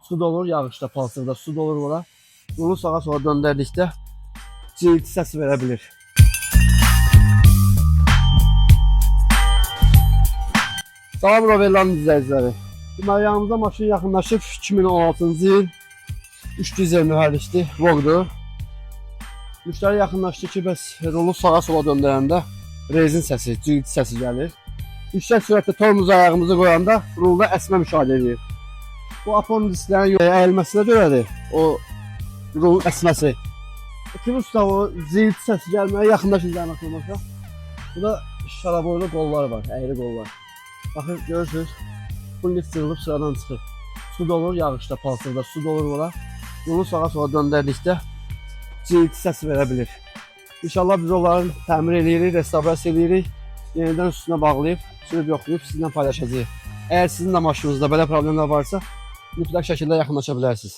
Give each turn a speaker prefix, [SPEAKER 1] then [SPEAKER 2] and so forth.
[SPEAKER 1] Su dolur, yağışda, palçıqda su dolur bura. Bunu sağa sola döndərdikdə cıyıltı səsi verə bilir. Salam Rovellanın izləyiciləri. Deməli, yanımıza maşın yaxınlaşıb 2016-cı il 3 dizel mühərrikli Vogue-dur. Müştəri yaxınlaşdı ki, bəs rolu sağa sola döndərəndə rezin səsi, cıyıltı səsi gəlir. Yüksək sürətdə tormuz ayağımızı qoyanda rulda əsmə müşahidə edir. Bu apon disklərin əyilməsinə görədir o rulun əsməsi. İkinci usta o cıyıltı səsi gəlməyə yaxınlaşınca anlatılmasa. Bu da şaraboylu qollar var, əyri qollar. Baxın, görürsünüz, bu lift cırılıb sıradan çıxır. Su dolur, yağışda, palçıqda su dolur bura. Bunu sağa sola döndərdikdə cıyıltı səsi verə bilir. İnşallah biz onların təmir edirik, restavrasiya edirik. Yenidən üstünə bağlayıb, sürüb yoxlayıb sizinlə paylaşacağıq. Əgər sizin də maşınınızda belə problemlər varsa, mütləq şəkildə yaxınlaşa bilərsiniz.